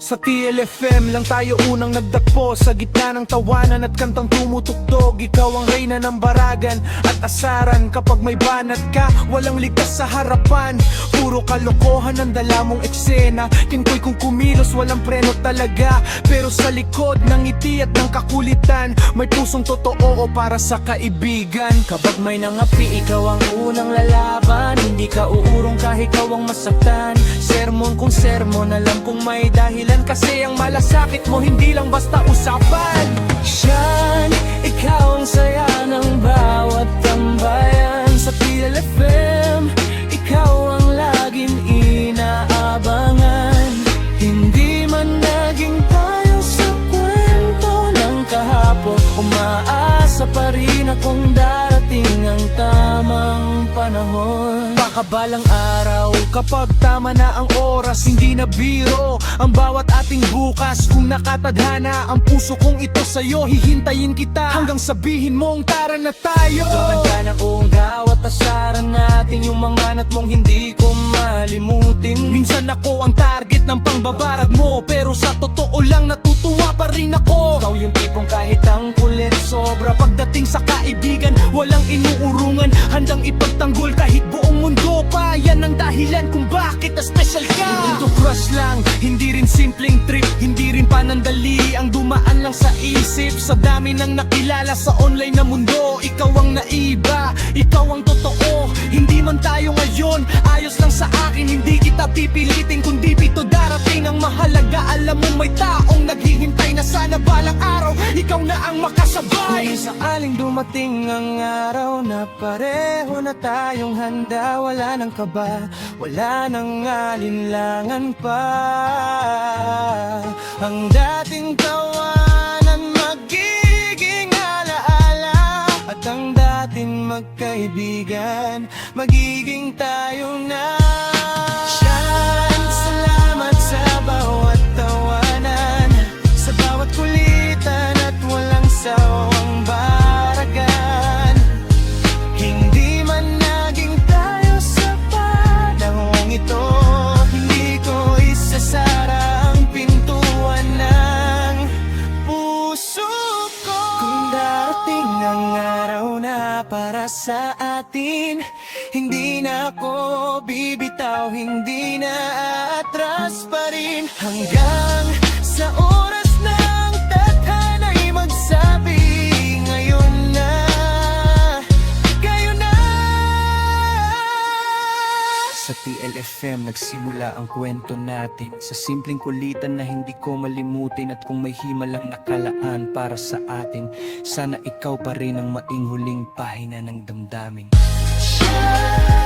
Sa TLFM lang tayo unang nagdakpo, sa gitna ng tawanan at kantang tumutugtog. Ikaw ang reyna ng baragan at asaran. Kapag may banat ka, walang ligtas sa harapan. Puro kalokohan ang dala mong eksena. Kinkoy kung kumilos, walang preno talaga. Pero sa likod ng ngiti at ng kakulitan, may pusong totoo para sa kaibigan. Kapag may nangapi, ikaw ang unang lalaban. Hindi ka uurong kahit ikaw ang masaktan. Sermon kung sermon, alam kung may dahilan. Kasi ang malasakit mo hindi lang basta usapan. Siyan, ikaw ang saya ng bawat tambayan. Sa TLFM, ikaw ang laging inaabangan. Hindi man naging tayo sa kwento ng kahapon, umaasa pa rin akong darating ang tamang panahon. Pakabalang araw, kapag tama na ang oras, hindi na biro ang bawat ating bukas. Kung nakatadhana ang puso kong ito sa'yo, hihintayin kita hanggang sabihin mong tara na tayo. Gawin ka ng ugaw at asaran natin yung mga nat mong hindi ko malimutin. Minsan ako ang target ng pangbabarag mo, pero sa totoo lang natutuwa pa rin ako. Ikaw yung tipong kahit ang kulit sobra. Pagdating sa kaibigan, walang inuurungan. Handang ipagtanggol kahit buong mundo pa. Yan ang dahilan kung bakit na special ka. Hindi to crush lang, hindi rin simpleng trip, hindi rin panandali ang dumaan lang sa isip. Sa dami ng nakilala sa online na mundo, ikaw ang naiba, ikaw ang totoo. Hindi man tayo ngayon, ayos lang sa akin. Hindi kita pipilitin, kundi pito darating ang mahalaga. Alam mo may taong naghihintay na sana balang araw ikaw na ang makasabay. Kung saaling dumating ang araw na pareho na tayong handa, wala nang kaba, wala nang alinlangan pa. Ang dating tawanan magiging alaala, at ang dating magkaibigan magiging tayo na. Siyan, salamat sa bawat tawanan, sa bawat kulitan at walang sawang baragan. Hindi man naging tayo sa panahong ito, hindi ko isasara ang pintuan ng puso ko. Kung darating ang araw na para sa atin, hindi na ako bibitaw, hindi na atras pa rin. Hanggang sa oras ng tadhana'y magsabi, ngayon na, kayo na. Sa TLFM nagsimula ang kwento natin, sa simpleng kulitan na hindi ko malimutin. At kung may himalang nakalaan para sa atin, sana ikaw pa rin ang maing huling pahina ng damdamin. Siya